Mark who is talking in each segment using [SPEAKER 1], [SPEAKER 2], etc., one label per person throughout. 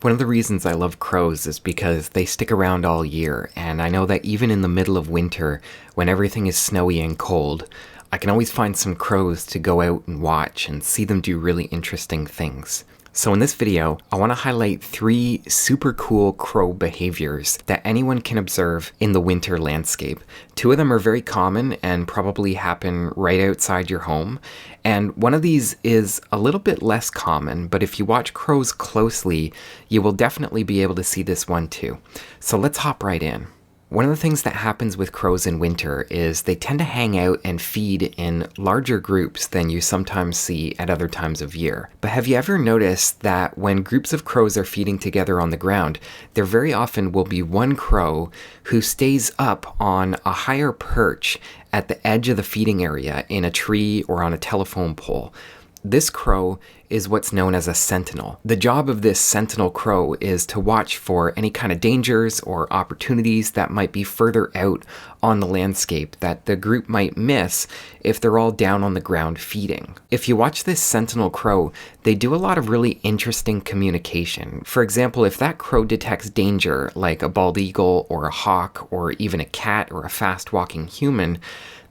[SPEAKER 1] One of the reasons I love crows is because they stick around all year, and I know that even in the middle of winter, when everything is snowy and cold, I can always find some crows to go out and watch and see them do really interesting things. So in this video, I want to highlight 3 super cool crow behaviors that anyone can observe in the winter landscape. 2 of them are very common and probably happen right outside your home, and one of these is a little bit less common, but if you watch crows closely, you will definitely be able to see this one too. So let's hop right in. One of the things that happens with crows in winter is they tend to hang out and feed in larger groups than you sometimes see at other times of year. But have you ever noticed that when groups of crows are feeding together on the ground, there very often will be one crow who stays up on a higher perch at the edge of the feeding area in a tree or on a telephone pole? This crow is what's known as a sentinel. The job of this sentinel crow is to watch for any kind of dangers or opportunities that might be further out on the landscape that the group might miss if they're all down on the ground feeding. If you watch this sentinel crow, they do a lot of really interesting communication. For example, if that crow detects danger, like a bald eagle or a hawk or even a cat or a fast-walking human,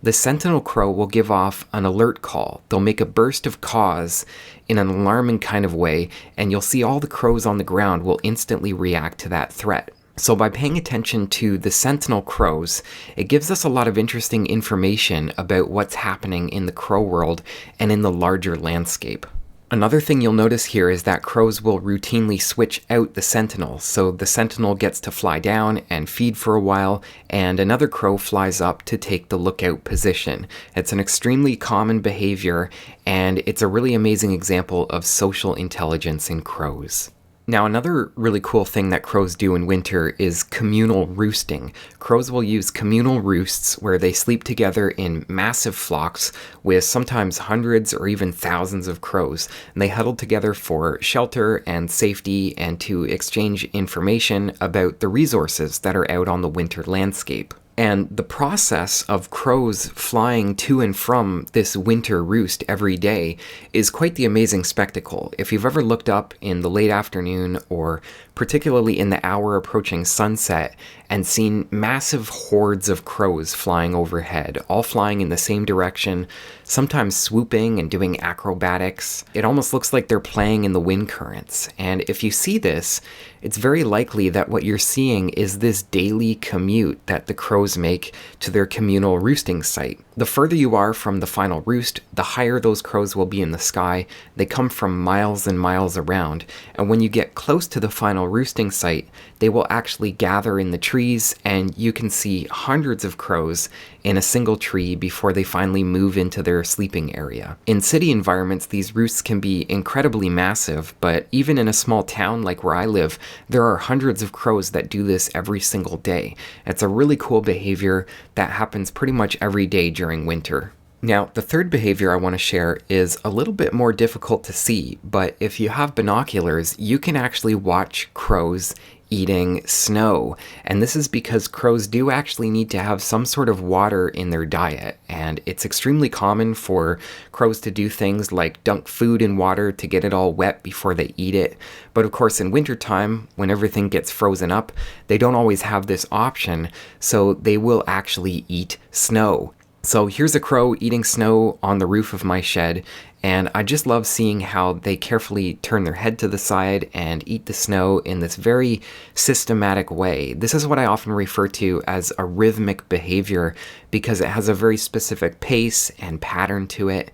[SPEAKER 1] the sentinel crow will give off an alert call. They'll make a burst of caws in an alarming kind of way, and you'll see all the crows on the ground will instantly react to that threat. So by paying attention to the sentinel crows, it gives us a lot of interesting information about what's happening in the crow world and in the larger landscape. Another thing you'll notice here is that crows will routinely switch out the sentinel. So the sentinel gets to fly down and feed for a while, and another crow flies up to take the lookout position. It's an extremely common behavior, and it's a really amazing example of social intelligence in crows. Now, another really cool thing that crows do in winter is communal roosting. Crows will use communal roosts where they sleep together in massive flocks with sometimes hundreds or even thousands of crows. And they huddle together for shelter and safety and to exchange information about the resources that are out on the winter landscape. And the process of crows flying to and from this winter roost every day is quite the amazing spectacle. If you've ever looked up in the late afternoon or particularly in the hour approaching sunset and seen massive hordes of crows flying overhead, all flying in the same direction, sometimes swooping and doing acrobatics, it almost looks like they're playing in the wind currents. And if you see this, it's very likely that what you're seeing is this daily commute that the crows make to their communal roosting site. The further you are from the final roost, the higher those crows will be in the sky. They come from miles and miles around, and when you get close to the final roosting site, they will actually gather in the trees, and you can see hundreds of crows in a single tree before they finally move into their sleeping area. In city environments, these roosts can be incredibly massive, but even in a small town like where I live, there are hundreds of crows that do this every single day. It's a really cool behavior that happens pretty much every day during winter. Now, the third behavior I want to share is a little bit more difficult to see, but if you have binoculars, you can actually watch crows eating snow. And this is because crows do actually need to have some sort of water in their diet. And it's extremely common for crows to do things like dunk food in water to get it all wet before they eat it. But of course, in wintertime, when everything gets frozen up, they don't always have this option, so they will actually eat snow. So here's a crow eating snow on the roof of my shed, and I just love seeing how they carefully turn their head to the side and eat the snow in this very systematic way. This is what I often refer to as a rhythmic behavior because it has a very specific pace and pattern to it.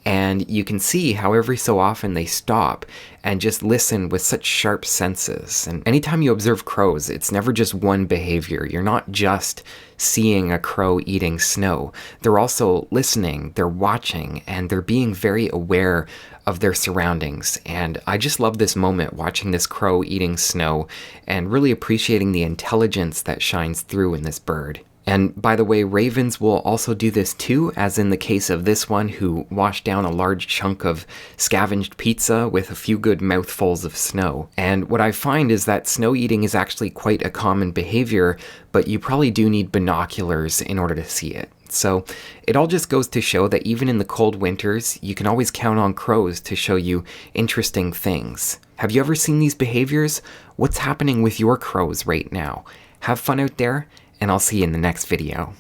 [SPEAKER 1] And you can see how every so often they stop and just listen with such sharp senses. And anytime you observe crows, it's never just one behavior. You're not just seeing a crow eating snow. They're also listening, they're watching, and they're being very aware of their surroundings. And I just love this moment watching this crow eating snow and really appreciating the intelligence that shines through in this bird. And by the way, ravens will also do this too, as in the case of this one who washed down a large chunk of scavenged pizza with a few good mouthfuls of snow. And what I find is that snow eating is actually quite a common behavior, but you probably do need binoculars in order to see it. So it all just goes to show that even in the cold winters, you can always count on crows to show you interesting things. Have you ever seen these behaviors? What's happening with your crows right now? Have fun out there, and I'll see you in the next video.